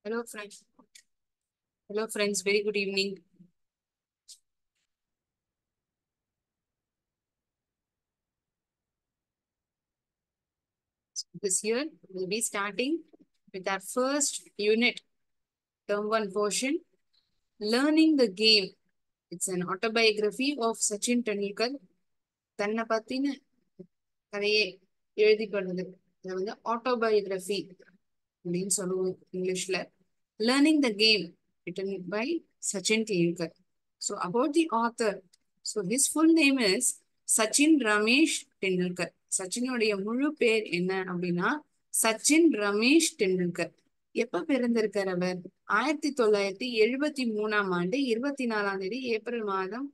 Hello, friends. Hello, friends. Very good evening. This year, we'll be starting with our first unit, term one portion, learning the game. It's an autobiography of Sachin Tendulkar. தன்னை பத்தின கதையை எழுதி கொண்டது. இதை வந்து autobiography அப்படின்னு சொல்லுவோம் இங்கிலீஷ்ல. Learning the game written by Sachin Tendulkar. So about the author, so his full name is Sachin Ramesh Tendulkar. சச்சினுடைய முழு பேர் என்ன அப்படின்னா சச்சின் ரமேஷ் டெண்டுல்கர். எப்ப பிறந்திருக்கார் அவர்? 1973ஆம் ஆண்டு 24ஆம் தேதி ஏப்ரல் மாதம்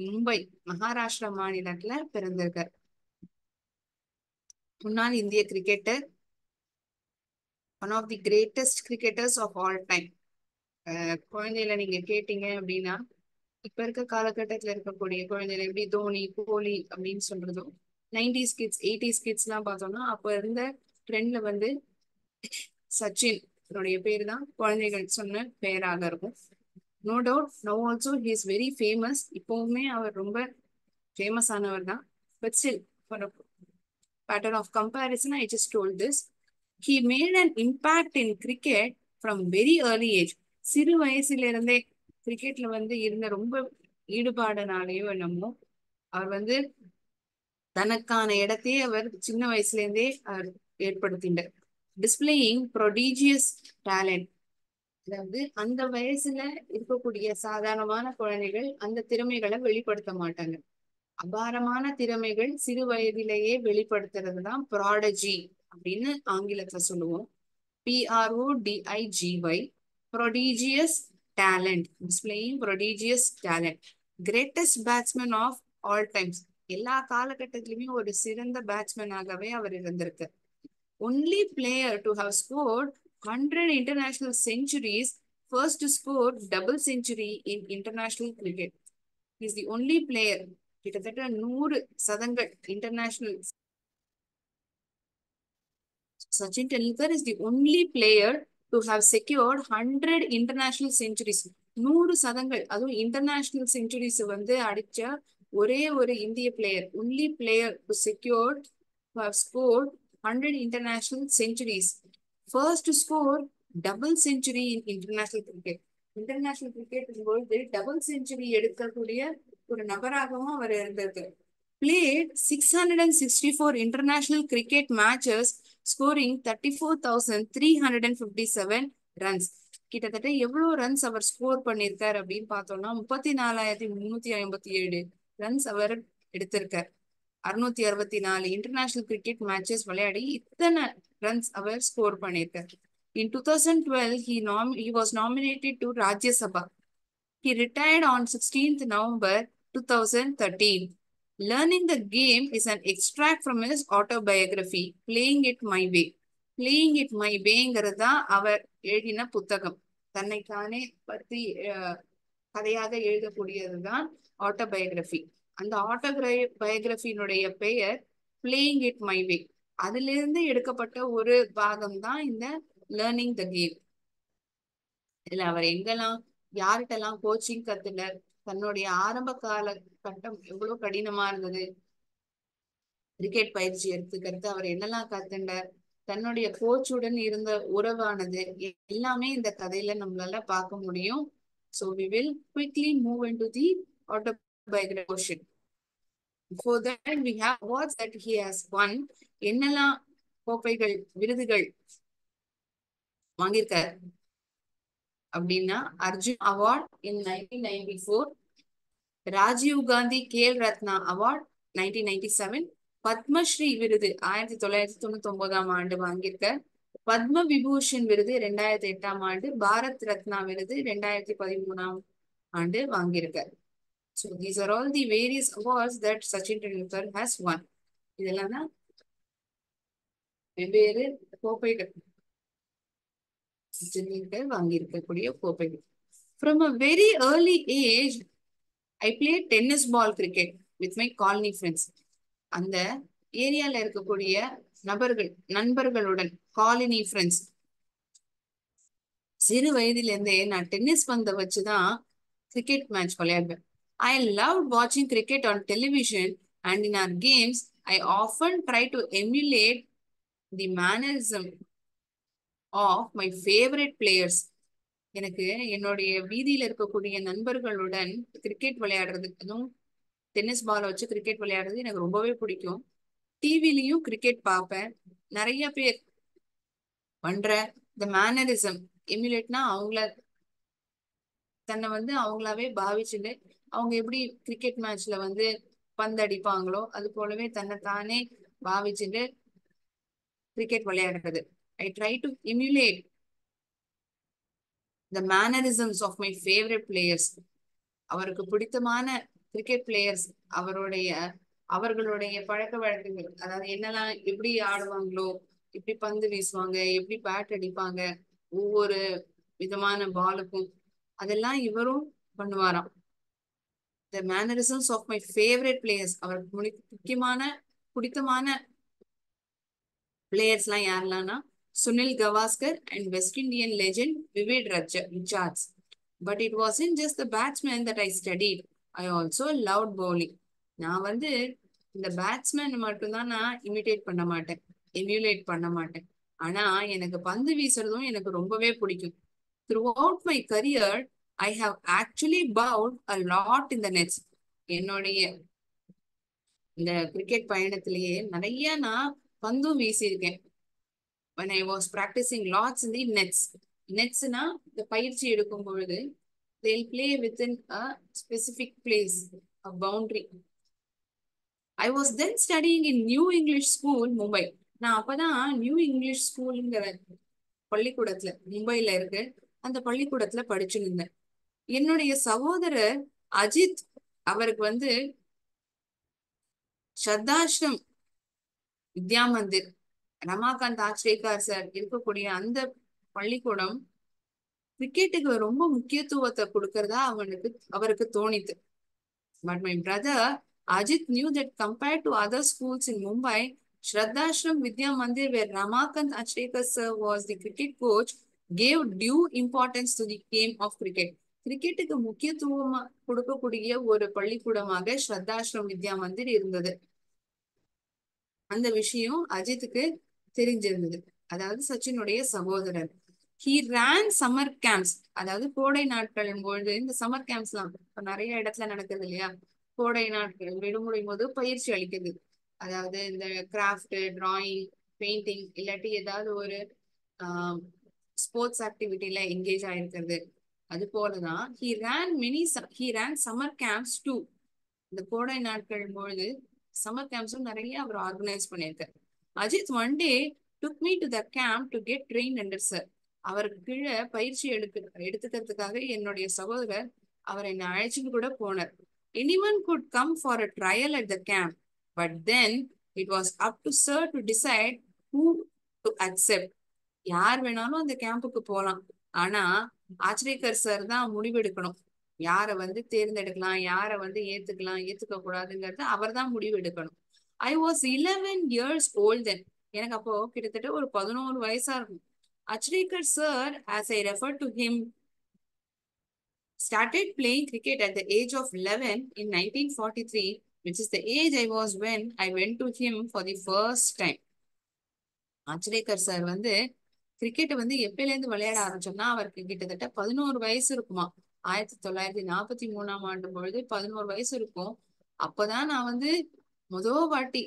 மும்பை மகாராஷ்டிரா மாநிலத்துல பிறந்திருக்கார். முன்னாள் இந்திய cricketer, one of the greatest cricketers of all time. குழந்தையில நீங்க கேட்டீங்க அப்படின்னா இப்ப இருக்க காலகட்டத்துல இருக்கக்கூடிய குழந்தைகள் எப்படி தோனி, கோலி அப்படின்னு சொல்றதும் 90s கிட்ஸ் 80s கிட்ஸ் எல்லாம் பார்த்தோம்னா அப்ப இருந்த ட்ரெண்ட்ல வந்து சச்சின் பேர் தான் குழந்தைகள் சொன்ன பெயராக இருக்கும். No doubt now also he is very famous. இப்பவுமே அவர் ரொம்ப ஃபேமஸ் ஆனவர் தான். But still for pattern of comparison, I just told this. He made an impact in cricket from very early age. சிறு வயசுல இருந்தே கிரிக்கெட்ல வந்து இருந்த ரொம்ப ஈடுபாடுனாலேயோ என்னமோ அவர் வந்து தனக்கான இடத்தையே அவர் சின்ன வயசுல இருந்தே அவர் ஏற்படுத்தினார். Displaying prodigious talent. அதாவது அந்த வயசுல இருக்கக்கூடிய சாதாரணமான குழந்தைகள் அந்த திறமைகளை வெளிப்படுத்த மாட்டாங்க. அபாரமான திறமைகள் சிறு வயதிலேயே வெளிப்படுத்துறது தான் ப்ராடஜி அப்படின்னு ஆங்கிலத்துல சொல்லுவோம். PRODIGY, prodigious talent, displaying prodigious talent. Greatest batsman of all times. எல்லா காலகட்டத்திலுமே ஒரு சிறந்த பேட்ஸ்மேனாகவே அவர் இருந்திருக்கு. Only player to have scored 100 international centuries, first to score double century in international cricket. Is the only player, கிட்டத்தட்ட 100 சதங்கள் international. Sachin Tendulkar is the only player to have secured 100 international centuries. 100 சதங்கள், அதுவும் international centuries வந்து அடிச்ச ஒரே ஒரு இந்திய player. Only player to secure who have scored 100 international centuries. First to score double century in international cricket. International cricket பொழுது double century எடுக்கக்கூடிய ஒரு நபராகவும் அவர் இருந்திருக்கு. Played 664 international cricket matches, scoring 34,357 runs. கிட்டத்தட்ட எவ்வளவு ரன்ஸ் அவர் ஸ்கோர் பண்ணிருக்கார் அப்படின்னு பார்த்தோம்னா 34,357 ரன்ஸ் அவர் எடுத்திருக்கார். 664 international cricket matches விளையாடி இத்தனை ரன்ஸ் அவர் ஸ்கோர் பண்ணிருக்கார். In 2012, he was nominated to Rajya Sabha. He retired on 16th November 2013. Learning the game is an extract from his autobiography, Playing It My Way. Playing It My Wayங்கிறது தான் அவர் எழுதின புத்தகம். தன்னைத்தானே பற்றி கதையாக எழுதக்கூடியதுதான் autobiography. அந்த ஆட்டோபயோகிராஃபியினுடைய பெயர் Playing It My Way. அதிலிருந்து எடுக்கப்பட்ட ஒரு பாகம் தான் இந்த லேர்னிங் த கேம். இதுல அவர் எங்கெல்லாம் யார்கிட்டலாம் கோச்சிங் கத்துனர், தன்னுடைய ஆரம்ப கால கட்டம் எவ்வளவு கடினமா இருந்தது, கிரிக்கெட் பயிற்சி எடுத்துக்கிறது அவர் என்னெல்லாம் கத்துண்டார், தன்னுடைய கோச்சுடன் இருந்த உறவானது எல்லாமே இந்த கதையில நம்மளால பார்க்க முடியும். So we will quickly move into the autobiography portion. Before that we have awards that he has won. என்னெல்லாம் கோப்பைகள் விருதுகள் வாங்கியிருக்கார் அப்படின்னா Arjun award in 1994, Rajiv Gandhi Khel Ratna award 1997, Padmashri விருது 1999ஆம் ஆண்டு வாங்கியிருக்க, பத்ம விபூஷன் விருது 2008ஆம் ஆண்டு, பாரத் ரத்னா விருது 2013ஆம் ஆண்டு வாங்கியிருக்க. So these are all the various awards that Sachin Tendulkar has won. இதெல்லாம் தான் வெவ்வேறு கோப்பைகள் வாங்கியிருக்கக்கூடிய கோப்பைகள். From a very early age, I played tennis ball cricket with my colony friends. அந்த ஏரியால இருக்கக்கூடிய நண்பர்களுடன், காலனி ஃப்ரெண்ட்ஸ். சிறு வயதுல இருந்தே நான் டென்னிஸ் பந்தை வச்சுதான் கிரிக்கெட் மேட்ச் விளையாடுவேன். ஐ லவ் வாட்சிங் cricket on television and in our games. I often try to emulate the mannerism of my favourite players. எனக்கு என்னுடைய வீதியில இருக்கக்கூடிய நண்பர்களுடன் கிரிக்கெட் விளையாடுறது, அதுவும் டென்னிஸ் பால் வச்சு கிரிக்கெட் விளையாடுறது எனக்கு ரொம்பவே பிடிக்கும். டிவிலையும் கிரிக்கெட் பார்ப்பேன். நிறைய பேர் பண்ற இந்த மேனரிசம் எமுலேட்னா அவங்கள தன்னை வந்து அவங்களாவே பாவிச்சுட்டு அவங்க எப்படி கிரிக்கெட் மேட்ச்ல வந்து பந்து அடிப்பாங்களோ அது போலவே தன்னை தானே பாவிச்சுட்டு கிரிக்கெட் விளையாடுறது. I try to emulate the mannerisms of my favourite players. அவருக்கு பிடித்தமான கிரிக்கெட் பிளேயர்ஸ் அவருடைய அவர்களுடைய பழக்க வழக்கங்கள், அதாவது என்னெல்லாம் எப்படி ஆடுவாங்களோ, எப்படி பந்து வீசுவாங்க, எப்படி பேட் அடிப்பாங்க, ஒவ்வொரு விதமான பாலுக்கும் அதெல்லாம் இவரும் பண்ணுவாராம். The mannerisms of my favourite players. அவருக்கு முக்கியமான பிடித்தமான பிளேயர்ஸ்லாம் யாரெல்லாம்னா Sunil Gavaskar and West Indian legend Viv Richards. But it wasn't just the batsman that I studied. I also love bowling. நான் வந்து இந்த பேட்ஸ்மேன் மட்டும்தான் நான் இமிடேட் பண்ண மாட்டேன், எம்யூலேட் பண்ண மாட்டேன். ஆனா எனக்கு பந்து வீசுறதும் எனக்கு ரொம்பவே பிடிக்கும். Throughout my career, I have actually bowled a lot in the nets. என்னுடைய இந்த கிரிக்கெட் பயணத்திலேயே நிறைய நான் பந்தும் வீசியிருக்கேன். when I was practicing lots in the nets. நெட்ஸ்னா இந்த பயிற்சி எடுக்கும் பொழுது they'll play within a specific place, a boundary. I was then studying in New English School, Mumbai. நான் அப்பதான் நியூ இங்கிலீஷ் ஸ்கூலுங்கிற பள்ளிக்கூடத்துல மும்பைல இருக்கு, அந்த பள்ளிக்கூடத்துல படிச்சுருந்தேன். என்னுடைய சகோதரர் அஜித், அவருக்கு வந்து ஸ்ரத்தாஸ்ரம் வித்யா மந்திர், ரமாகாந்த் ஆச்ரேகர் சார் இருக்கக்கூடிய அந்த பள்ளிக்கூடம் கிரிக்கெட்டுக்கு ரொம்ப முக்கியத்துவத்தை கொடுக்கறதா அவருக்கு தோணித்து. But my brother Ajit knew that compared to other schools in Mumbai, Shraddashram Vidya Mandir, where Ramakant Achrekar sir was the cricket coach, gave due importance to the game of cricket. கிரிக்கெட்டுக்கு முக்கியத்துவம் கொடுக்கக்கூடிய ஒரு பள்ளிக்கூடமாக ஸ்ரத்தாஸ்ரம் வித்யா மந்திர் இருந்தது. அந்த விஷயம் அஜித்துக்கு தெரிஞ்சிருந்தது, அதாவது சச்சினுடைய சகோதரர். He ran summer camps, அதாவது கோடை நாட்களின் பொழுது இந்த சம்மர் கேம்ப்ஸ்லாம் இப்ப நிறைய இடத்துல நடக்குது இல்லையா. கோடை நாட்கள் விடுமுறை போது பயிற்சி அளிக்குது, அதாவது இந்த கிராஃப்ட், டிராயிங், பெயிண்டிங், இல்லாட்டி ஏதாவது ஒரு ஸ்போர்ட்ஸ் ஆக்டிவிட்டில என்கேஜ் ஆயிருக்கிறது. அது போலதான் he ran summer camps too. இந்த கோடை நாட்கள் பொழுது சம்மர் கேம்ப்ஸும் நிறைய அவர் ஆர்கனைஸ் பண்ணியிருக்காரு. Ajit one day took me to the camp to get train under sir. அவருக்கு கீழே பயிற்சி எடுத்துக்கிறதுக்காக என்னுடைய சகோதரர் அவர் என்னை அழைச்சிட்டு கூட போனார். Anyone good come for a trial at the camp, but then it was up to sir to decide who to accept. யார் வேணாலும் அந்த கேம்புக்கு போகலாம், ஆனா ஆச்ரேகர் சார் தான் முடிவெடுக்கணும். யாரை வந்து தேர்ந்தெடுக்கலாம், யாரை வந்து ஏத்துக்கலாம், ஏத்துக்க கூடாதுங்கிறத அவர் தான் முடிவு எடுக்கணும். I was 11 years old then. எனக்கு அப்போ கிட்டத்தட்ட ஒரு 11 வயசா இருக்கும். Achrekar sir, as I referred to him, started playing cricket at the age of 11 in 1943, which is the age I was when I went to him for the first time. Achrekar sir வந்து cricket வந்து எப்பயில இருந்து விளையாட ஆரம்பிச்சோம்னா அவருக்கு கிட்டத்தட்ட 11 வயசு இருக்குமா. 1943ஆம் ஆண்டு பொழுது 11 வயசு இருக்கும். அப்பதான் நான் வந்து முதல் வாட்டி,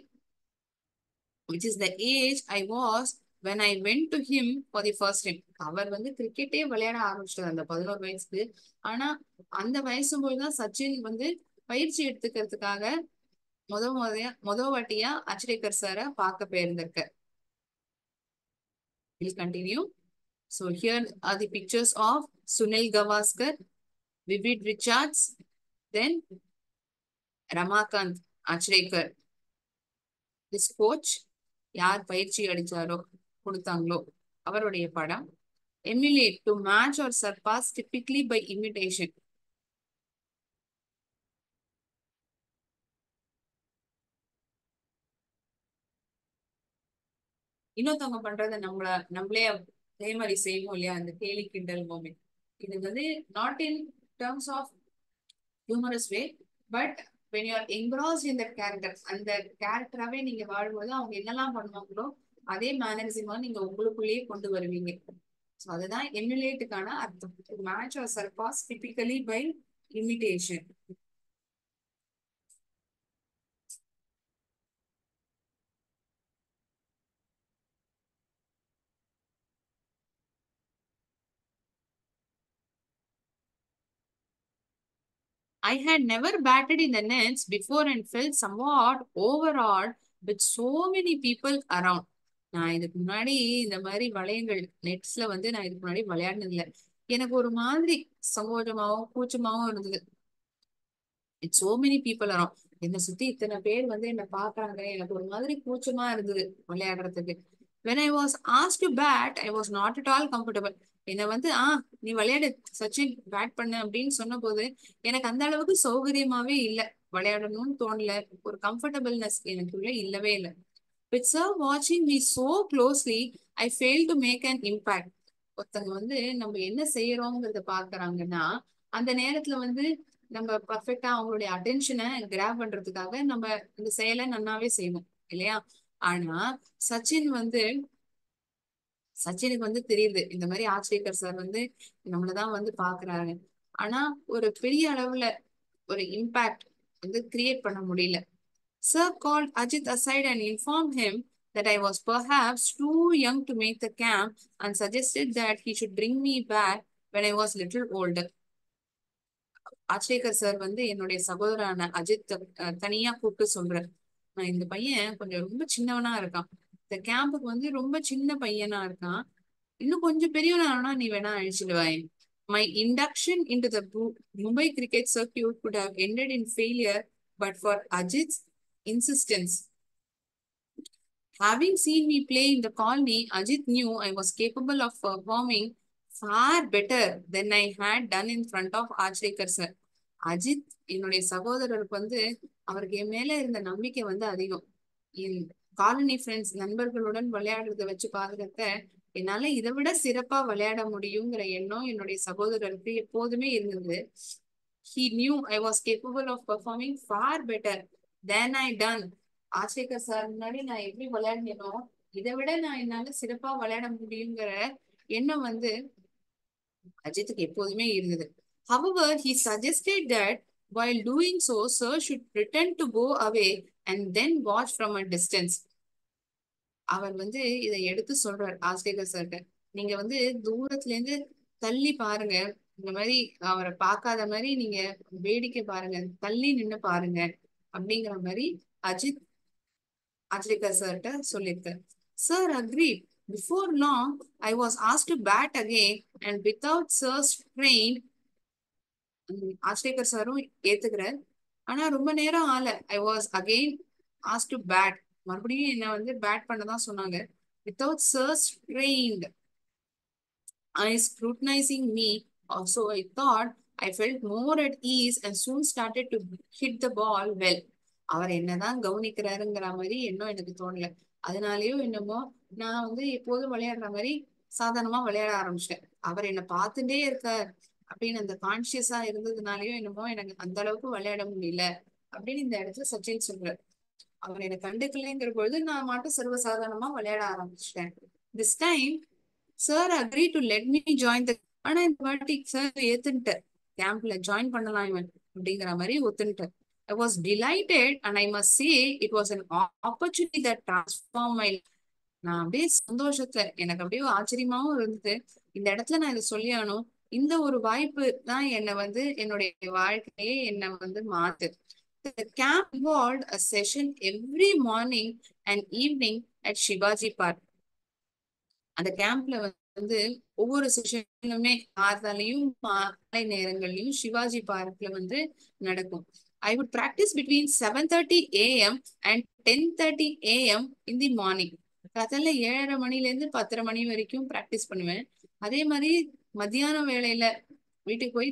which is the age I was when I went to him for the first time. அவர் வந்து கிரிக்கெட்டே விளையாட ஆரம்பிச்சிட்டார் அந்த 11 வயசுக்கு. ஆனா அந்த வயசு போதுதான் சச்சின் வந்து பயிற்சி எடுத்துக்கிறதுக்காக முத வாட்டியா அச்ரேகர் சாரை பார்க்க போயிருந்திருக்க. We'll continue. So here are the pictures of Sunil Gavaskar, Vivid Richards, then Ramakant Achrekar. This coach, யார் பயிற்சி அளிச்சாரோ கொடுத்தாங்களோ அவருடைய படம். Emulate, to match or surpass typically by imitation. இன்னொருத்தவங்க பண்றதை நம்மளே அதே மாதிரி செய்வோம் இல்லையா அந்த கேலி கிண்டல் மூமெண்ட். இது வந்து not in terms of humorous way, but when you are engrossed in that character, அந்த கேரக்டராகவே நீங்க வாழும்போது அவங்க என்னெல்லாம் பண்ணுவாங்களோ அதே மேனரிசமா நீங்க உங்களுக்குள்ளேயே கொண்டு வருவீங்க. ஸோ அதுதான் எமுலேட்டுக்கான அர்த்தம். Match or surpass typically by imitation. I had never batted in the nets before and felt somewhat overawed with so many people around. நான் இதுக்கு முன்னாடி இந்த மாதிரி வளையங்கள் நெட்ஸ்ல வந்து நான் இதுக்கு முன்னாடி விளையாடினது இல்லை. எனக்கு ஒரு மாதிரி சங்கோஜமாவும் கூச்சமாவும் இருந்தது. It's so many people around. என்னை சுத்தி இத்தனை பேர் வந்து என்ன பாக்குறாங்க, எனக்கு ஒரு மாதிரி கூச்சமா இருந்தது விளையாடுறதுக்கு. when I was asked to bat, I was not at all comfortable. என்னை வந்து நீ விளையாடு சச்சின், பேட் பண்ணு அப்படின்னு சொன்ன போது எனக்கு அந்த அளவுக்கு சௌகரியமாவே இல்லை. விளையாடணும்னு தோணல. ஒரு கம்ஃபர்டபுள்னஸ் எனக்குள்ள இல்லவே இல்லை. with sir watching me so closely, I failed to make an impact. ஒருத்தங்க வந்து நம்ம என்ன செய்யறோங்கிறத பாக்குறாங்கன்னா அந்த நேரத்துல வந்து நம்ம பர்ஃபெக்டா அவங்களுடைய அட்டென்ஷனை கிராப் பண்றதுக்காக நம்ம இந்த செயலை நன்னாவே செய்வோம் இல்லையா. ஆனா சச்சின் வந்து சச்சினுக்கு வந்து தெரியுது இந்த மாதிரி ஆச்சரியக்கர் சார் வந்து நம்மளதான் வந்து பாக்குறாங்க. ஆனா ஒரு பெரிய அளவுல ஒரு இம்பாக்ட் வந்து கிரியேட் பண்ண முடியல. Sir called Ajit aside and informed him that I was perhaps too young to make the camp and suggested that he should bring me back when I was little older. Achrekar sir வந்து என்னுடைய சகோதரரான அஜித் தனியா கூப்பிட்டு சொல்றாரு, நான் இந்த பையன் கொஞ்சம் ரொம்ப சின்னவனா இருக்கான், இந்த கேம்புக்கு வந்து ரொம்ப சின்ன பையனா இருக்கான், இன்னும் கொஞ்சம் பெரியவனா ஆனா நீ வேணா அழிச்சிடுவாய். My induction into the Mumbai cricket circuit could have ended in failure, but for Ajit's insistence. Having seen me play in the colony, Ajit knew I was capable of performing far better than I had done in front of Achrikar sir. Ajith என்னுடைய சகோதரருக்கு வந்து அவருக்கு என் மேல இருந்த நம்பிக்கை வந்து அதிகம். என் colony friends நண்பர்களுடன் விளையாடுறத வச்சு பாக்குறத என்னால இதை விட சிறப்பா விளையாட முடியுங்கிற எண்ணம் என்னுடைய சகோதரருக்கு எப்போதுமே இருந்தது. He knew I was capable of performing far better than I done. ஆசிரியர் சார் முன்னாடி நான் எப்படி விளையாடினோ இதை விட நான் என்னால சிறப்பா விளையாட முடியுங்கிற எண்ணம் வந்து அஜித்துக்கு எப்போதுமே இருந்தது. However, he suggested that while doing so, sir should pretend to go away and then watch from a distance. அவர் வந்து இதை எடுத்து சொல்றார் ஆசிரியர் சார்கிட்ட, நீங்க வந்து தூரத்துல இருந்து தள்ளி பாருங்க, இந்த மாதிரி அவரை பார்க்காத மாதிரி நீங்க வேடிக்கை பாருங்க, தள்ளி நின்னு பாருங்க அப்படிங்கிற மாதிரி அஜித் ஆச்சரியக்கர் சார்கிட்ட சொல்லியிருக்காரு. Sir agreed. Before long, I was asked to bat again and without sir's train, ஆச்சரியக்கர் சாரும் ஏத்துக்கிறார். ஆனா ரொம்ப நேரம் ஆல. I was again asked to bat. மறுபடியும் என்ன வந்து பேட் பண்ணதான் சொன்னாங்க. Without sir's trained eyes scrutinizing me, also I thought I felt more at ease and soon started to hit the ball well. அவர் என்னதான் கவனிக்கிறாருங்கிற மாதிரி எண்ணம் எனக்கு தோணல. அதனாலயோ என்னமோ நான் வந்து எப்போதும் விளையாடுற மாதிரி சாதாரணமா விளையாட ஆரம்பிச்சிட்டேன். அவர் என்ன பார்த்துட்டே இருக்கார் அப்படின்னு அந்த கான்சியஸா இருந்ததுனாலயோ என்னமோ எனக்கு அந்த அளவுக்கு விளையாட முடியல அப்படின்னு இந்த இடத்துல சச்சின் சொல்றாரு. அவர் என்னை கண்டுக்கலைங்கிற பொழுது நான் மட்டும் சர்வசாதாரணமா விளையாட ஆரம்பிச்சிட்டேன். This time sir agree to let me join the. ஆனா இந்த வாட்டி சார் ஏத்துன்ட்டார், கேம்ப்ல ஜாயின் பண்ணலாம் இவன் அப்படிங்கிற மாதிரி ஒத்துன்ட்டார். I was delighted and I must say it was an opportunity that transformed my life. நான் அப்படியே சந்தோஷத்துல எனக்கு அப்படியே ஆச்சரியமாவும் இருந்தது. இந்த இடத்துல நான் இதை சொல்லியானோ, இந்த ஒரு வாய்ப்பு தான் என்னை வந்து என்னுடைய வாழ்க்கையே என்னை வந்து மாத்து. The camp involved a session every morning and evening at Shivaji Park. அந்த கேம்ப்ல வந்து ஒவ்வொரு செஷனுமே கார்த்தாலையும் மாலை நேரங்கள்லயும் சிவாஜி பார்க்ல வந்து நடக்கும். I would practice between 7:30 a.m. and 10:30 a.m. in the morning. காத்தால 7:30 மணில இருந்து 10:30 மணி வரைக்கும் பிராக்டிஸ் பண்ணுவேன். அதே மாதிரி மத்தியான வேளையில வீட்டுக்கு போய்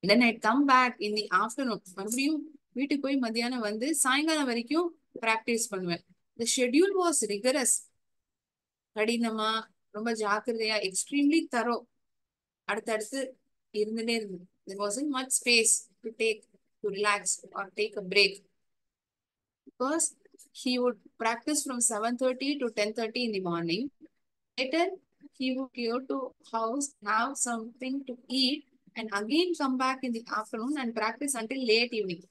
then I come back in the afternoon. மறுபடியும் வீட்டுக்கு போய் மத்தியானம் வந்து சாயங்காலம் வரைக்கும் பிராக்டிஸ் பண்ணுவேன். The schedule was rigorous. கடினமா ரொம்ப ஜாக்கிரதையா எக்ஸ்ட்ரீம்லி தரோ அடுத்தடுத்து இருந்துட்டே இருந்தது. there wasn't much space to take to relax or take a break because he would practice from 7:30 to 10:30 in the morning. Later he would go to house, have something to eat, and again come back in the afternoon and practice until late evening.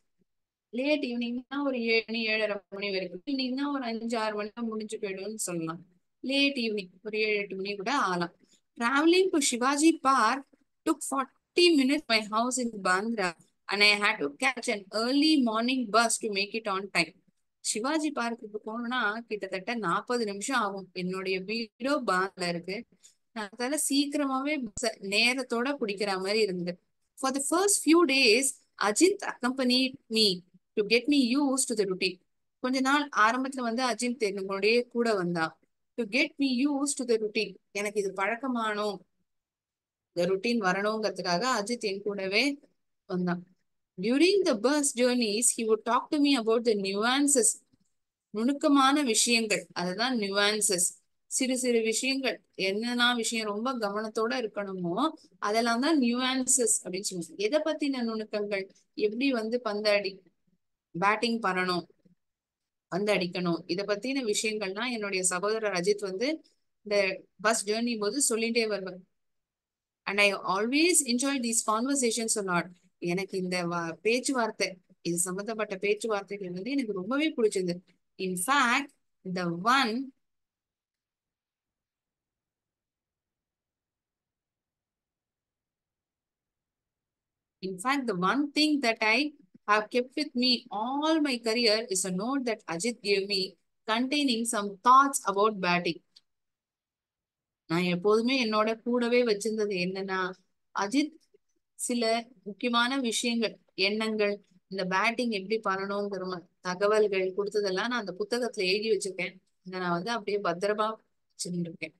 Late ஈவினிங்னா ஒரு 7 7:30 மணி வரைக்கும், ஈவினிங்னா ஒரு 5 6 மணி முடிஞ்சு போயிடும்னு சொல்லலாம். Late evening ஒரு 7 8 மணி கூட ஆகலாம். Travelling to Shivaji park took 40 minutes my house in Bandra and I had to catch an early morning bus to make it on time. Shivaji பார்க்குக்கு போகணும்னா கிட்டத்தட்ட 40 நிமிஷம் ஆகும். என்னுடைய வீடோ பாந்த்ரா இருக்கு. அதனால சீக்கிரமாவே நேரத்தோட பிடிக்கிற மாதிரி இருந்தது. For the first few days, Ajit accompanied me to get me used to the routine. கொஞ்ச நாள் ஆரம்பத்துல வந்து அஜித் என்னுடைய கூட வந்தா. To get me used to the routine. எனக்கு இது பழக்கமானோம், இந்த ருட்டீன் வரணுங்கிறதுக்காக அஜித் என் கூடவே வந்தான். During the bus journeys, he would talk to me about the nuances. நுணுக்கமான விஷயங்கள், அதுதான் நியூவான்சஸ். சிறு சிறு விஷயங்கள், என்னென்ன விஷயம் ரொம்ப கவனத்தோட இருக்கணுமோ அதெல்லாம் தான் நியூவான்சஸ் அப்படின்னு சொல்லுவாங்க. எதை பத்தின நுணுக்கங்கள், எப்படி வந்து பந்தாடி பேட்டிங் பண்ணணும், பந்து அடிக்கணும், இதை பத்தின விஷயங்கள்லாம் என்னுடைய சகோதரர் அஜித் வந்து இந்த பஸ் ஜேர்னி போது சொல்லிட்டே வருவார். And I always enjoy these conversations a lot. எனக்கு இந்த பேச்சுவார்த்தை, இது சம்பந்தப்பட்ட பேச்சுவார்த்தைகள் வந்து எனக்கு ரொம்பவே பிடிச்சது. In fact the one In fact, the one thing that I have kept with me all my career is a note that Ajit gave me containing some thoughts about batting. நான் எப்போதுமே என்னோட கூடவே வச்சிருந்தது என்னன்னா, அஜித் சில முக்கியமான விஷயங்கள், எண்ணங்கள், இந்த பேட்டிங் எப்படி பண்ணணுங்கிற தகவல்கள் கொடுத்ததெல்லாம் நான் அந்த புத்தகத்துல எழுதி வச்சிருக்கேன். இதை நான் வந்து அப்படியே பத்திரமா வச்சுட்டு இருக்கேன்.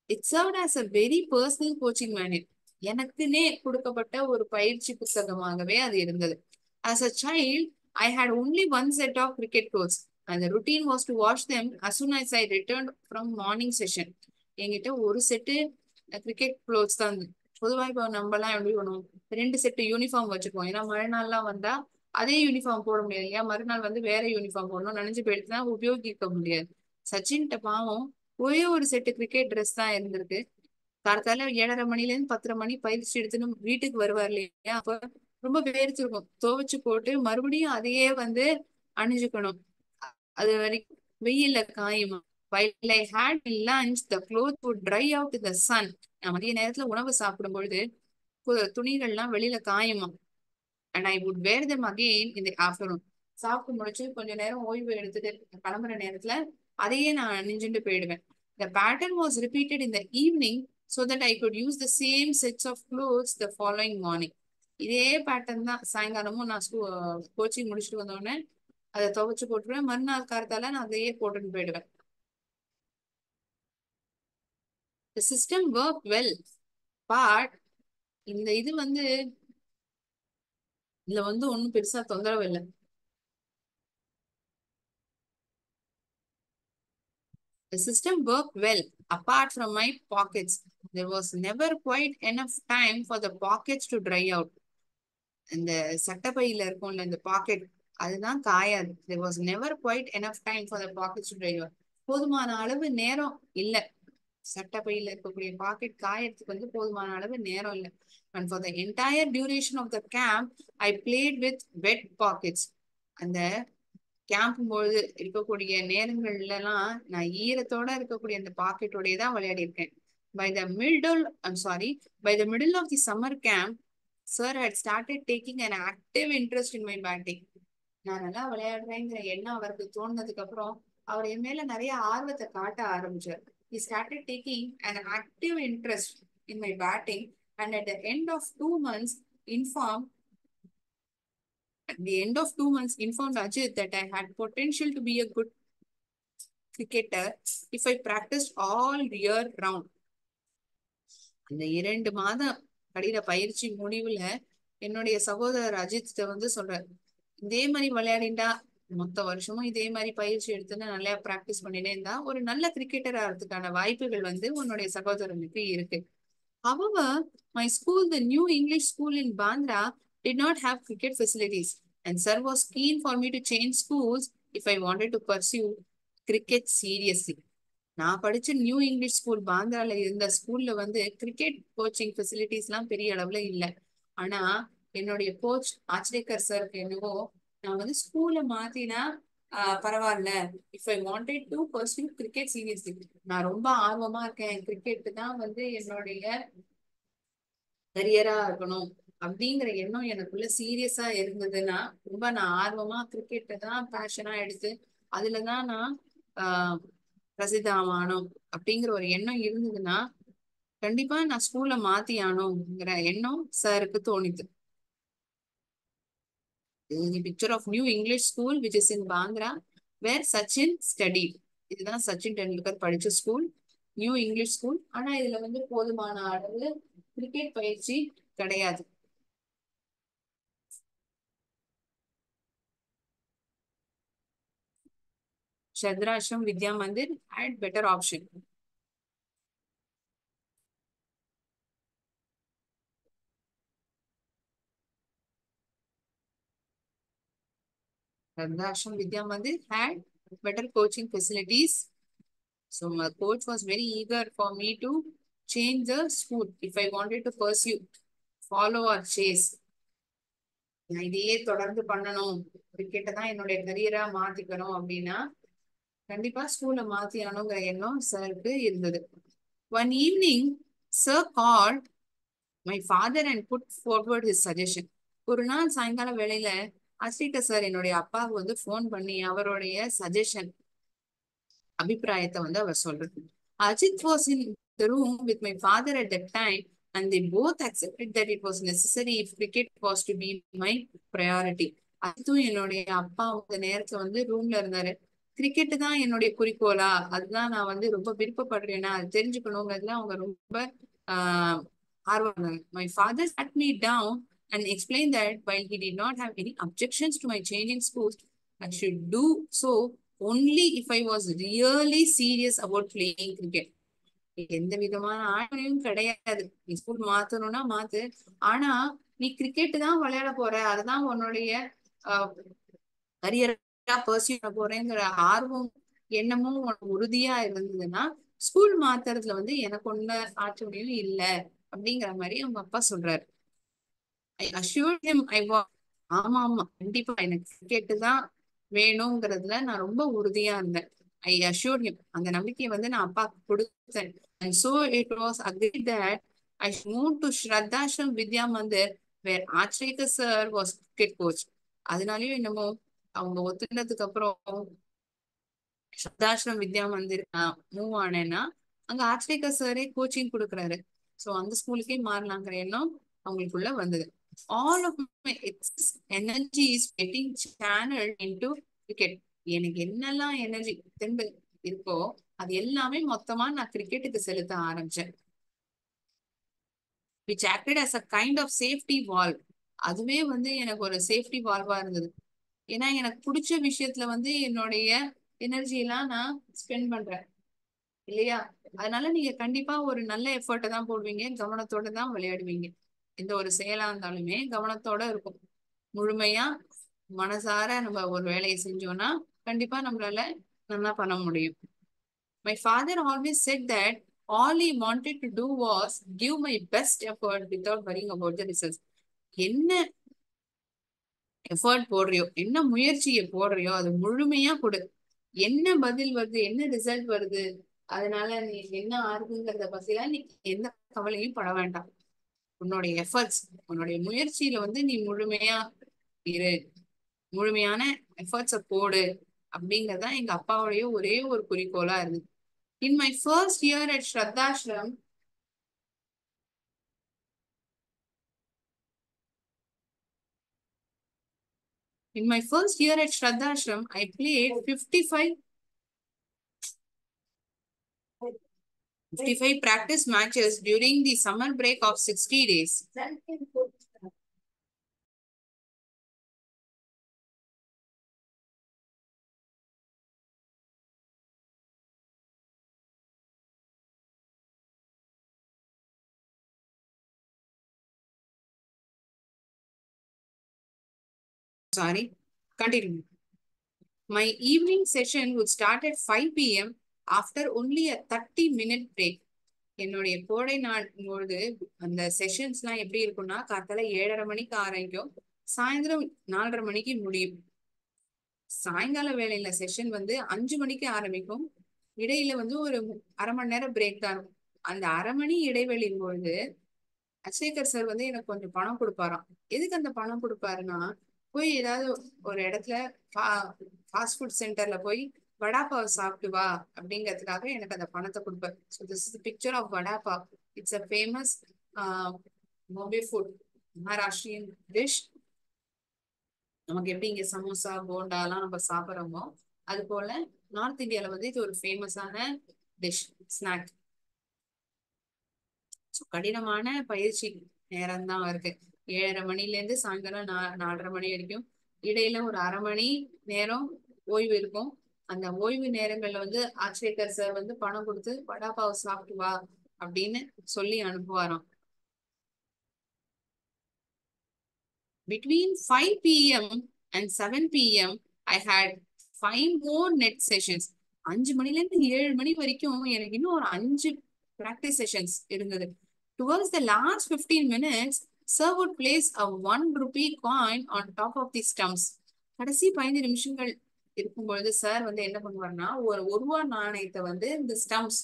It served as a very personal coaching manual. எனக்குன்னே கொடுக்கப்பட்ட ஒரு பயிற்சி புத்தகமாகவே அது இருந்தது. As a child, I had only one set of cricket clothes and the routine was to wash them as soon as I returned from morning session. என்கிட்ட ஒரு set cricket clothes தான். பொதுவாக இப்போ நம்மலாம் எப்படி பண்ணுவோம், 2 செட்டு யூனிஃபார்ம் வச்சுக்குவோம். ஏன்னா மழை நாள்லாம் வந்தா அதே யூனிஃபார்ம் போட முடியாது இல்லையா, மறுநாள் வந்து வேற யூனிஃபார்ம் போடணும், நனைஞ்சு போயிடுச்சுன்னா உபயோகிக்க முடியாது. சச்சின்கிட்ட பாவம் ஒரே ஒரு செட்டு கிரிக்கெட் ட்ரெஸ் தான் இருந்திருக்கு. காலத்தால 7:30 மணில இருந்து 10:30 மணி பயிற்சி எடுத்துன்னு வீட்டுக்கு வருவார் இல்லையா, அப்ப ரொம்ப வேர்த்திருக்கும். துவைச்சு போட்டு மறுபடியும் அதையே வந்து அணிஞ்சுக்கணும். அது வரைக்கும் வெயில்ல காயுமா. While I had my lunch, the clothes would dry out in the sun. நான் மதிய நேரத்துல உணவு சாப்பிடும் பொழுது துணிகள்லாம் வெளியில காயுமா. And I would wear them again in the afternoon. சாப்பிட்டு முடிச்சு கொஞ்ச நேரம் ஓய்வு எடுத்துட்டு கிளம்புற நேரத்துல அதையே நான் அணிஞ்சுட்டு போயிடுவேன். The pattern was repeated in the evening so that I could use the same sets of clothes the following morning. இதே பேட்டர்ன் தான் சாயங்காலமும் நான் கோச்சிங் முடிச்சுட்டு வந்தோடனே அதை துவைச்சு போட்டுருவேன். மறுநாள் காலத்தால நான் அதையே போட்டுட்டு போயிடுவேன். The system worked well, but இந்த இது வந்து இதுல வந்து ஒன்னும் பெருசா தொந்தரவு இல்லை. The system worked well apart from my pockets. There was never quite enough time for the pockets to dry out. இந்த சட்டப்பையில இருக்கும்ல இந்த பாக்கெட், அதுதான் காயாது. There was never quite enough time for the pockets to dry out. போதுமான அளவு நேரம் இல்ல, சட்டப்பையில இருக்கக்கூடிய packet காயறதுக்கு வந்து போதுமான அளவு நேரம் இல்லை. And for the entire duration of the camp, I played with wet pockets. அந்த கேம்ப் பொழுது இருக்கக்கூடிய நேரங்கள்ல எல்லாம் நான் ஈரத்தோட இருக்கக்கூடிய அந்த பாக்கெட்டோடய தான் விளையாடி இருக்கேன். By the middle of the summer camp, sir had started taking an active interest in my batting. நான் நல்லா விளையாடுறேங்கிற எண்ணம் அவருக்கு தோணுனதுக்கு அப்புறம் அவர் என் மேல நிறைய ஆர்வத்தை காட்ட ஆரம்பிச்சார். He started taking an active interest in my batting and at the end of 2 months informed Ajit that I had potential to be a good cricketer if I practiced all year round. அந்த 2 மாதம் கடின பயிற்சி முடிவுல என்னுடைய சகோதரர் அஜித் வந்து சொல்றாரு, இதே மாதிரி விளையாடிண்டா மொத்த வருஷமும் இதே மாதிரி பயிற்சி எடுத்துன்னு நல்லா பிராக்டிஸ் பண்ணினே இருந்தா ஒரு நல்ல கிரிக்கெட்டர் ஆகிறதுக்கான வாய்ப்புகள் வந்து உன்னுடைய சகோதரனுக்கு இருக்கு. However, my school, the New English School in Bandra, did not have cricket facilities, and sir was keen for me to change schools if I wanted to pursue cricket seriously. நான் படிச்ச new English school பாந்திரால இருந்த ஸ்கூல்ல வந்து cricket coaching facilities எல்லாம் பெரிய அளவுல இல்ல. ஆனா என்னுடைய கோச் ஆச்ரேக்கர் சாருக்கு என்னவோ நான் வந்து ஸ்கூல்ல மாத்தினா பரவாயில்ல, if I wanted to pursue cricket seriously, நான் ரொம்ப ஆர்வமா இருக்கேன், கிரிக்கெட் தான் வந்து என்னுடைய கரியரா இருக்கணும் அப்படிங்கிற எண்ணம் எனக்குள்ள சீரியஸா இருந்ததுன்னா, ரொம்ப நான் ஆர்வமா கிரிக்கெட்டை தான் பேஷனா எடுத்து அதுலதான் நான் ஆஹ் பிரசித்தமானோம் அப்படிங்கிற ஒரு எண்ணம் இருந்ததுன்னா, கண்டிப்பா நான் ஸ்கூல்ல மாத்தி ஆனோங்கிற எண்ணம் சாருக்கு தோணிது. Picture of New English School which is in Bandra where Sachin study. இதுதான் சச்சின் டெண்டுல்கர் படிச்ச ஸ்கூல், நியூ இங்கிலீஷ் ஸ்கூல். ஆனா இதுல வந்து போதுமான அளவு கிரிக்கெட் பயிற்சி கிடையாது. Shadrashram Vidya Mandir had better option. Shadrashram Vidya Mandir had better coaching facilities. So my coach was very eager for me to change the school if I wanted to pursue, follow or chase. நான் இதையே தொடர்ந்து பண்ணணும், கிரிக்கெட்டை தான் என்னுடைய கரியரா மாத்திக்கணும் அப்படின்னா கண்டிப்பா ஸ்கூல்ல மாத்தியானுங்கிற எண்ணம் சாருக்கு இருந்தது. One evening, sir called my father and put forward his suggestion. ஒரு நாள் சாயங்கால வேளையில அஸ்ரீக சார் என்னுடைய அப்பாவுக்கு வந்து போன் பண்ணி அவருடைய சஜஷன் அபிப்பிராயத்தை வந்து அவர் சொல்றது. Ajit was in the room with my father at that time and they both accepted that it was necessary if cricket was to be my priority. அதுவும் என்னுடைய அப்பா அந்த நேரத்துல வந்து ரூம்ல இருந்தாரு. கிரிக்கெட் தான் என்னுடைய குறிக்கோளா, அதுதான் நான் வந்து ரொம்ப விருப்பப்படுறேன்னா அது தெரிஞ்சுக்கணுங்கிறதுல அவங்க ரொம்ப ஆஹ் ஆர்வம். My father sat me down and explained that while he did not have any objections to my changing schools, I should do so only if I was really serious about playing cricket. எந்த விதமான ஆணையும் கிடையாது, நீ school மாத்தணும்னா மாத்து, ஆனா நீ cricket தான் விளையாட போற, அதுதான் உன்னுடைய கரியரா பர்சியூ பண்ண போறேங்கிற ஆர்வம் எண்ணமும் உனக்கு உறுதியா இருந்ததுன்னா ஸ்கூல் மாத்துறதுல வந்து எனக்கு ஒண்ணு ஆட்சேபனையும் இல்ல அப்படிங்கிற மாதிரி அவங்க அப்பா சொல்றாரு. ஐ அஷ்யூர்ட் ஹிம் ஐ வா ஆமா ஆமா கண்டிப்பா எனக்கு கிரிக்கெட் தான் வேணுங்கிறதுல நான் ரொம்ப உறுதியா இருந்தேன். ஐ அஷ்யூர்ட் ஹிம், அந்த நம்பிக்கையை வந்து நான் அப்பாவுக்கு கொடுத்தேன். And so it was agreed that I move to Shardashram Vidya Mandir where Achrekar sir was cricket coach. அதனாலயும் என்னமோ அவங்க ஒத்துனதுக்கு அப்புறம் சப்தாஷ்ரம் வித்யா மந்திர் மூவ் ஆனேன்னா அங்க ஆச்ரேகர் சாரே கோச்சிங் கொடுக்குறாரு. சோ அந்த ஸ்கூலுக்கே மாறலாங்கிற எண்ணம் அவங்களுக்குள்ள வந்தது. All of my excess energy is getting channel into cricket. எனக்கு என்னெல்லாம் எனர்ஜி தெம்பு இருக்கோ அது எல்லாமே மொத்தமா நான் கிரிக்கெட்டுக்கு செலுத்த ஆரம்பிச்சேன். Which acted as a kind of safety valve. அதுவே வந்து எனக்கு ஒரு சேஃப்டி வால்வா இருந்தது. ஏன்னா எனக்கு பிடிச்ச விஷயத்துல வந்து என்னுடைய எனர்ஜி எல்லாம் நான் ஸ்பெண்ட் பண்றேன் இல்லையா. அதனால நீங்க கண்டிப்பா ஒரு நல்ல எஃபர்ட்டை தான் போடுவீங்க, கவனத்தோட தான் விளையாடுவீங்க. எந்த ஒரு செயலா இருந்தாலுமே கவனத்தோட இருக்கும். முழுமையா மனசார நம்ம ஒரு வேலையை செஞ்சோம்னா கண்டிப்பா நம்மளால நல்லா பண்ண முடியும். My father always set that all he wanted to do was give my best effort without worrying about the results. என்ன எஃபர்ட் போடுறியோ, என்ன முயற்சியை போடுறியோ அது முழுமையா கொடு. என்ன பதில் வருது, என்ன ரிசல்ட் வருது, அதனால நீ என்ன ஆகுங்கிறத பத்திலாம் நீ எந்த கவலையும் பட வேண்டாம். உன்னுடைய எஃபர்ட்ஸ், உன்னுடைய முயற்சியில வந்து நீ முழுமையா இரு, முழுமையான எஃபர்ட்ஸ போடு அப்படிங்கறதா எங்க அப்பாவுடைய ஒரே ஒரு குறிக்கோளா இருந்தது. In my first year at Shardashram, in my first year at Shraddashram, I played 55 practice matches during the summer break of 60 days. Sorry, continue. My evening session would start at 5 p.m. after only a 30-minute break. என்னுடைய கோடை நாள் பொழுது அந்த செஷன்ஸ்லாம் எப்படி இருக்கும்னா காத்தால 7:30 மணிக்கு ஆரம்பிக்கும், சாயந்தரம் 4:30 மணிக்கு முடியும். சாயங்கால வேலையில செஷன் வந்து 5 மணிக்கு ஆரம்பிக்கும். இடையில வந்து ஒரு அரை மணி நேரம் பிரேக் தான் இருக்கும். அந்த அரை மணி இடைவெளியின் பொழுது அக்ஷய்கர் சார் வந்து எனக்கு கொஞ்சம் பணம் கொடுப்பாராம். எதுக்கு அந்த பணம் கொடுப்பாருன்னா, போய் ஏதாவது ஒரு இடத்துல ஃபாஸ்ட் ஃபுட் சென்டர்ல போய் வடா பாவ் சாப்பிட்டு வா அப்படிங்கிறதுக்காக எனக்கு அந்த பணத்தை கொடுப்பாரு. So this is picture of vada pav. It's a famous Bombay food, Maharashtrian dish. நமக்கு எப்படி இங்க சமோசா போண்டா எல்லாம் நம்ம சாப்பிட்றோமோ அது போல நார்த் இந்தியால வந்து இது ஒரு ஃபேமஸான டிஷ், ஸ்நாக். கடினமான பயிற்சி நேரம் தான் இருக்கு. 7:30 மணில இருந்து சாயங்காலம் 4:30 மணி வரைக்கும். இடையில ஒரு அரை மணி நேரம் ஓய்வு இருக்கும். அந்த ஓய்வு நேரங்கள்ல வந்து ஆச்சரியக்கர் சார் வந்து பணம் கொடுத்து வடா பாவ் சாப்பிட்டு வா அப்படின்னு சொல்லி அனுப்புவாராம். Between 5 p.m. and 7 p.m. I had 5 more net sessions. 5 மணில இருந்து 7 மணி வரைக்கும் எனக்கு இன்னும் ஒரு 5 practice sessions இருந்தது. Towards the last 15 minutes, sir would place a 1 rupee coin on top of the stumps. கடைசி 15 நிமிஷங்கள் இருக்கும்பொழுது சார் வந்து என்ன பண்ணுவார்னா, ஒரு 1 ரூபா நாணயத்தை வந்து இந்த ஸ்டம்ப்ஸ்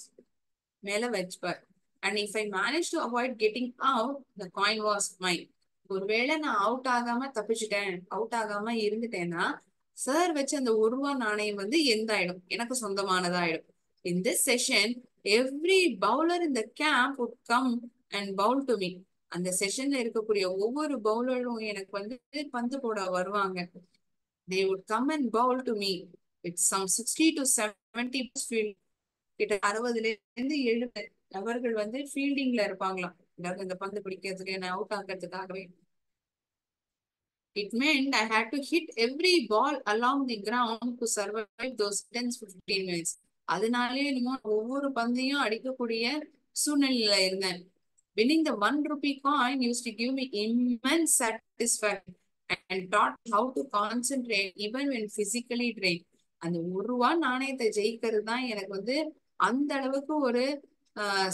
மேல வச்சுப்பார். And if I managed to avoid getting out, the coin was mine. ஒருவேளை நான் அவுட் ஆகாம தப்பிச்சுட்டேன், அவுட் ஆகாம இருந்துட்டேன்னா சார் வச்சு அந்த 1 ரூபா நாணயம் வந்து எந்தாயிடும், எனக்கு சொந்தமானதாயிடும். In this session, every bowler in the camp would come and bowl to me. அந்த செஷன்ல இருக்கக்கூடிய ஒவ்வொரு பவுலரும் எனக்கு வந்து பந்து போட வருவாங்க. They would come and bowl to me with some 60 to 70 field. கிட்ட 60ல இருந்து 70 நபர்கள் வந்து ஃபீல்டிங்ல இருப்பாங்களாம். அதாவது இந்த பந்து பிடிக்கிறதுக்கு என்ன out ஆக்கிறதுக்காகவே. It meant I had to hit every ball along the ground to survive those 10-15 minutes. அதனாலே என்னமோ ஒவ்வொரு பந்தையும் அடிக்கக்கூடிய சூழ்நிலையில இருந்தேன். Winning the 1 rupee coin used to give me immense satisfaction and taught how to concentrate even when physically drained. அந்த 1 ரூபா நாணயத்தை ஜெயிக்கிறது தான் எனக்கு வந்து அந்த அளவுக்கு ஒரு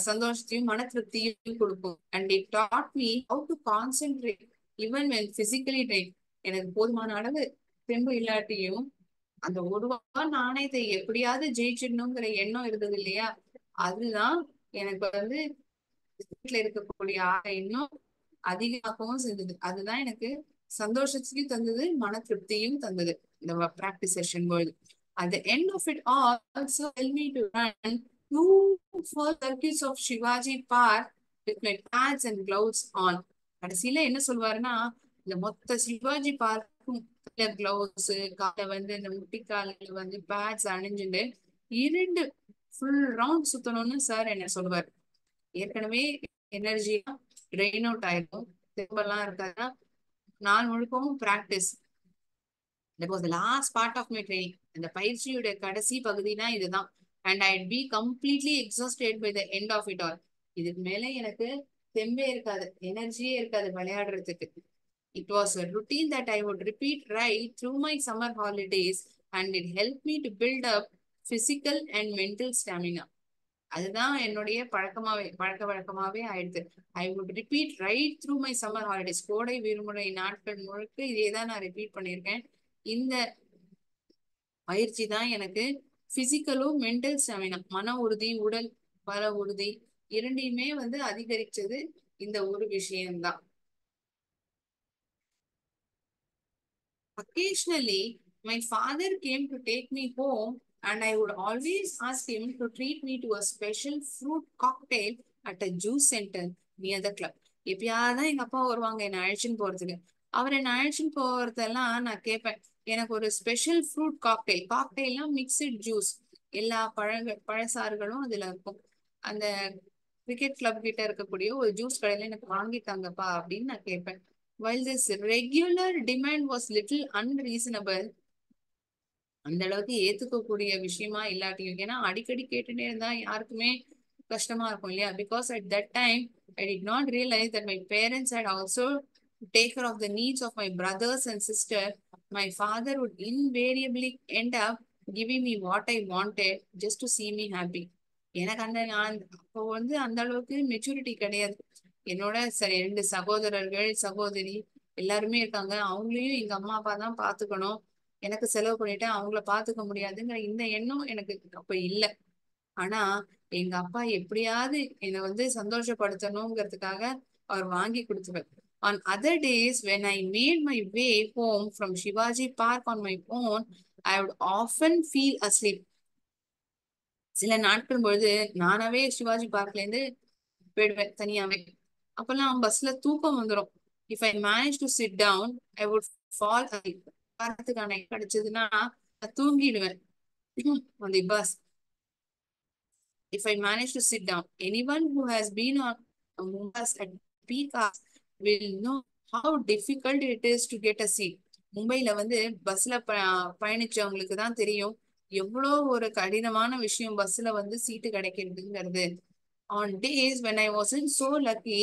சந்தோஷத்தையும் மன திருப்தியும் கொடுக்கும். And it taught me how to concentrate even when physically drained. எனக்கு போதுமான அளவு தெம்பு இல்லாட்டியும் அந்த 1 ரூபா நாணயத்தை எப்படியாவது ஜெயிச்சிடணுங்கிற எண்ணம் இருந்தது இல்லையா, அதுதான் எனக்கு வந்து வீட்டுல இருக்கக்கூடிய இன்னும் அதிகமாகவும் செஞ்சது. அதுதான் எனக்கு சந்தோஷத்தையும் தந்தது, மன திருப்தியும் தந்தது இந்த பிராக்டிஸ் செஷன் பொழுது. At the end of it all, also helped me to run 2 circuits of Shivaji Park with my pads and gloves on. கடைசியில என்ன சொல்வாருன்னா, இந்த மொத்த சிவாஜி பார்க்கும் கிளவுஸ், கால வந்து இந்த முட்டிக்கால வந்து பேட்ஸ் அணிஞ்சுட்டு 2 ஃபுல் ரவுண்ட் சுத்தணும்னு சார் என்ன சொல்லுவார். ஏற்கனவே எனர்ஜியா ட்ரெயின் அவுட் ஆயிருக்கும், திரும்பலாம் இருக்காதுன்னா நாள் முழுக்கவும் practice. That was the last part of my training. அந்த பயிற்சியுடைய கடைசி பகுதினா இதுதான். And I'd be completely exhausted by the end of it all. இதுக்கு மேல எனக்கு தெம்பே இருக்காது, எனர்ஜியே இருக்காது விளையாடுறதுக்கு. It was a routine that I would repeat right through my summer holidays, and it helped me to build up physical and mental stamina. அதுதான் என்னுடைய பழக்க வழக்கமாவே ஆயிடுது. I would repeat right through my summer holidays. கோடை விடுமுறை நாட்கள் முழுக்க இதே தான் நான் ரிப்பீட் பண்ணியிருக்கேன். இந்த பயிற்சி தான் எனக்கு பிசிக்கலும் மென்டல் ஸ்டாமினா, மன உறுதி, உடல் பல உறுதி இரண்டையுமே வந்து அதிகரிச்சது இந்த ஒரு விஷயம்தான். Occasionally, my father came to take me home, and I would always ask him to treat me to a special fruit cocktail at a juice center near the club. எப்பயாதான் எங்க அப்பா வருவாங்க என்ன அழைச்சின்னு போறதுக்கு. அவர் என்ன அழைச்சின்னு போறதெல்லாம் நான் கேட்பேன், எனக்கு ஒரு ஸ்பெஷல் ஃப்ரூட் காக்டெயில். காக்டெயில்னா மிக்சட் ஜூஸ், எல்லா பழசாறுகளும் அதுல இருக்கும். அந்த கிரிக்கெட் கிளப் கிட்ட இருக்கக்கூடிய ஒரு ஜூஸ் கடையில எனக்கு வாங்கிட்டாங்கப்பா அப்படின்னு நான் கேட்பேன். While this regular demand was little unreasonable, அந்த அளவுக்கு ஏத்துக்கக்கூடிய விஷயமா இல்லாட்டியும், ஏன்னா அடிக்கடி கேட்டுட்டே இருந்தா யாருக்குமே கஷ்டமா இருக்கும் இல்லையா. Because at that time I did not realize that my parents had also take care of the needs of my brothers and sister my father would invariably end up giving me what I wanted just to see me happy. எனக்கு நான் அப்போ அந்த அளவுக்கு maturity கிடையாது. என்னோட சரி ரெண்டு சகோதரர்கள் சகோதரி எல்லாருமே இருக்காங்க. அவங்களையும் எங்க அம்மா அப்பா தான் பாத்துக்கணும். எனக்கு செலவு பண்ணிட்டு அவங்கள பாத்துக்க முடியாதுங்கிற இந்த எண்ணம் எனக்கு அப்ப இல்ல. ஆனா எங்க அப்பா எப்படியாவது என்னை சந்தோஷப்படுத்தணுங்கிறதுக்காக அவர் வாங்கி கொடுத்துருவார். On other days when I made my way home from Shivaji Park on my own, I would often feel asleep. சில நாட்கள் பொழுது நானாவே சிவாஜி பார்க்ல இருந்து போயிடுவேன் தனியாவே. அப்பெல்லாம் பஸ்ல தூக்கம் வந்துடும். If I manage to sit down I would fall asleep. பார்த்துக்கான கிடைச்சதுன்னா நான் தூங்கிடுவேன் on the bus. If I manage to sit down, anyone who has been on a bus at peak hours will know how difficult it is to get a seat. மும்பைல பஸ்ல பயணிச்சவங்களுக்கு தான் தெரியும் எவ்வளோ ஒரு கடினமான விஷயம் பஸ்ல சீட்டு கிடைக்கிறதுங்கிறது. On days when I wasn't so lucky,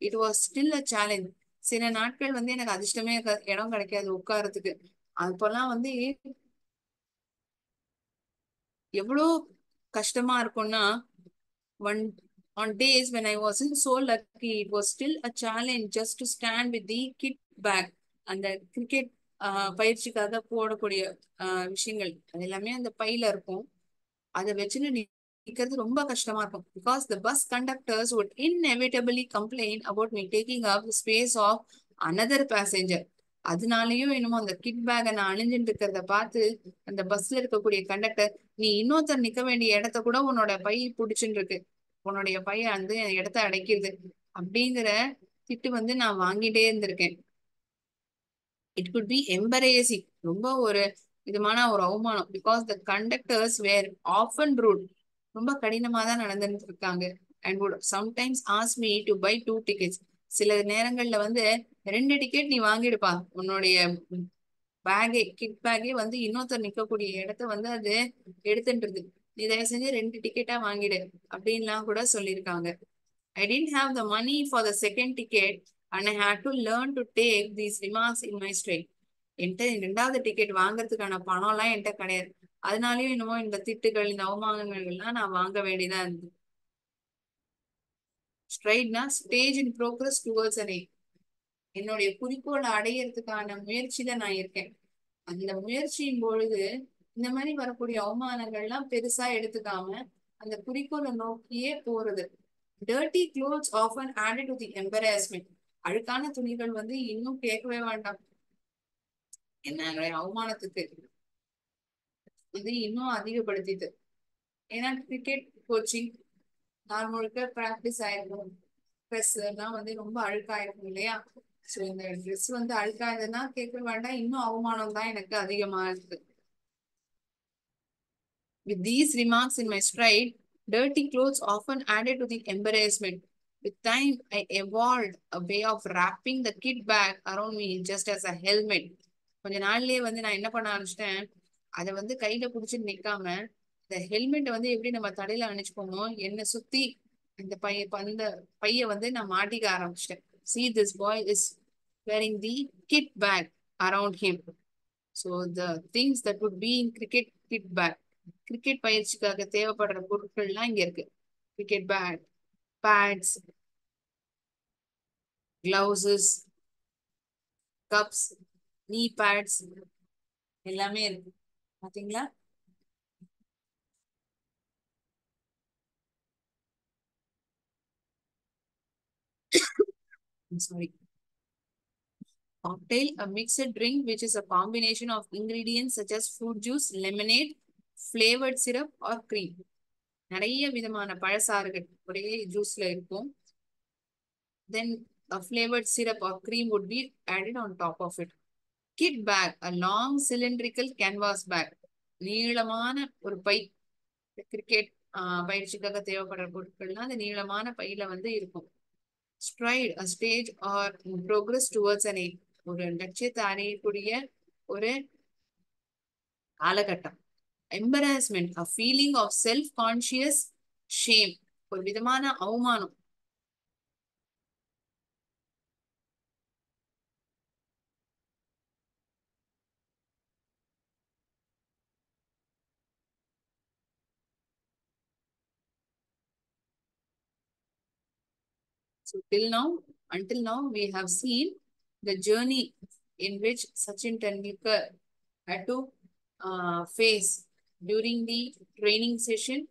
it was still a challenge. சில நாட்கள் எனக்கு அதிர்ஷ்டமே இடம் கிடைக்காது உட்கார்றதுக்கு. அப்பெல்லாம் எவ்வளோ கஷ்டமா இருக்கும்னா one on days when I wasn't so lucky, it was still a challenge just to stand with the kit bag. அந்த கிரிக்கெட் பயிற்சிக்காக போடக்கூடிய விஷயங்கள் அது எல்லாமே அந்த பையில இருக்கும். அதை வச்சுன்னு நிக்கிறது ரொம்ப கஷ்டமா இருக்கும். Because the bus conductors would inevitably complain about me taking up the space of another passenger. அதனாலயும் என்னமோ அந்த கிட் பேக்கை நான் அணிஞ்சுட்டு இருக்கிறத பார்த்து அந்த பஸ்ல இருக்கக்கூடிய கண்டக்டர், நீ இன்னொருத்தர் நிக்க வேண்டிய இடத்த கூட உன்னோட பை புடிச்சுட்டு இருக்கு, உன்னுடைய பைய இடத்த அடைக்கிறது அப்படிங்கிற திட்டு நான் வாங்கிட்டே இருந்திருக்கேன். இட் குட் பி எம்பரேசிங், ரொம்ப ஒரு விதமான ஒரு அவமானம். Because the conductors were often rude, ரொம்ப கடினமா தான் நடந்துட்டு இருக்காங்க. And would sometimes ask me to buy 2 tickets. சில நேரங்கள்ல ரெண்டு டிக்கெட் நீ வாங்கிடுப்பா, உன்னுடைய பேக்கே கிட் பேக்கே இன்னொருத்தர் நிக்கக்கூடிய இடத்த அது எடுத்துன்றது, நீ தயவு செஞ்சு 2 டிக்கெட்டா வாங்கிடு அப்படின்லாம் கூட சொல்லியிருக்காங்க. I didn't have the money for the second ticket and I had to learn to take these remarks in my stride. என்கிட்ட ரெண்டாவது டிக்கெட் வாங்குறதுக்கான பணம் எல்லாம் என்கிட்ட கிடையாது. அதனாலயும் என்னமோ இந்த திட்டுகள் இந்த அவமானங்கள் எல்லாம் நான் வாங்க வேண்டியதா இருந்தது. ஸ்ட்ரைட்னா stage in progress towards an aim. என்னுடைய குறிக்கோளை அடையறதுக்கான முயற்சியில நான் இருக்கேன். அந்த முயற்சியின் பொழுது இந்த மாதிரி வரக்கூடிய அவமானங்கள்லாம் பெருசா எடுத்துக்காம அந்த குறிக்கோளை நோக்கியே போறது. Dirty clothes often added to the embarrassment. அழுக்கான துணிகள் இன்னும் கேட்கவே வேண்டாம், என்ன அவமானத்துக்கு இன்னும் அதிகப்படுத்திட்டு. ஏன்னா கிரிக்கெட் கோச்சிங் நாள் முழுக்க பிராக்டிஸ் ஆயிருக்கும், ட்ரெஸ் எல்லாம் ரொம்ப அழுக்காயிருக்கும் இல்லையா? ஸோ இந்த ட்ரெஸ் அழுக்காயிருந்ததுன்னா கேட்க வேண்டாம், இன்னும் அவமானம் தான் எனக்கு அதிகமா இருக்கு. With these remarks in my stride, dirty clothes often added to the embarrassment. With time, I evolved a way of wrapping the kit bag around me just as a helmet. கொஞ்ச நாள்லயே நான் என்ன பண்ண ஆரம்பிச்சிட்டேன், அதை கையில புடிச்சிட்டு நிக்காம இந்த ஹெல்மெட் எப்படி நம்ம தலையில அணிச்சுப்போமோ என்னை சுத்தி இந்த அந்த பைய நான் மாட்டிக்க ஆரம்பிச்சிட்டேன். See, this boy is wearing the kit bag around him. So the things that would be in cricket kit bag, cricket பயிற்சிக்காக தேவைப்படுற பொருட்கள்லாம் இங்க இருக்கு. Cricket bat, pads, gloves, cups, knee pads எல்லாமே இருக்கு. பாத்தீங்களா? Sorry. Cocktail, a mixed drink which is a combination of ingredients such as fruit juice, lemonade, flavored syrup or cream. நிறைய விதமான பழசாறுகள் ஒரே ஜூஸ்ல இருக்கும். Then a flavored syrup or cream would be added on top of it. Kit bag, a long cylindrical canvas bag. நீளமான ஒரு by, cricket பயிற்சிக்காக தேவைப்படுற பொருட்கள்லாம் அந்த நீளமான பையில இருக்கும். Stride, a stage or progress towards an aim. ஒரு லட்சியத்தை அடையக்கூடிய ஒரு காலகட்டம். Embarrassment, a feeling of self-conscious shame. ஒரு விதமான அவமானம். So until now, we have seen the journey in which Sachin Tendulkar had to face during the training session,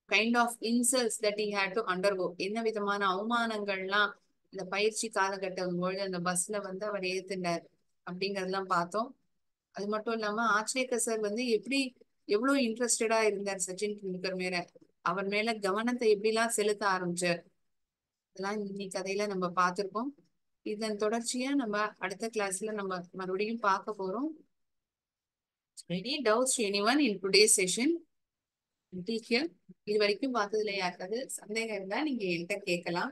kind of insults that he had to undergo. என்ன விதமான அவமானங்கள்லாம் இந்த பயிற்சி காலகட்டம் பொழுது அந்த பஸ்ல வந்து அவர் ஏத்துட்டார் அப்படிங்கறதெல்லாம் பார்த்தோம். அது மட்டும் இல்லாம ஆச்ரேகர் சார் வந்து எவ்வளவு இன்ட்ரெஸ்டடா இருந்தார் சச்சின் டெண்டுல்கர் மேல, அவர் மேல கவனத்தை எப்படிலாம் செலுத்த ஆரம்பிச்சார், இதெல்லாம் இன்னைக்கு கதையில நம்ம பார்த்திருக்கோம். இதன் தொடர்ச்சியா நம்ம அடுத்த கிளாஸ்ல நம்ம மறுபடியும் பார்க்க போறோம். Any doubts to anyone in today's session? Until here, இது வரைக்கும் பார்த்ததுல யாருக்காவது சந்தேகம் இருந்தா நீங்க என்கிட்ட கேட்கலாம்.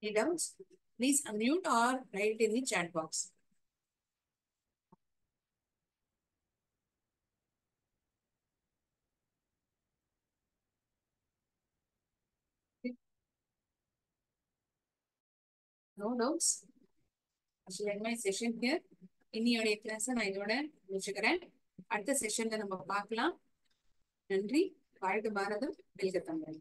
Any doubts? Please unmute or write in the chat box. No doubts? I shall end my session here. இன்னையோட கிளாஸை நான் இதோட முடிச்சுக்கிறேன். அடுத்த செஷன்ல நம்ம பார்க்கலாம். நன்றி. வாழ்க பாரதம், வெல்க தமிழ்.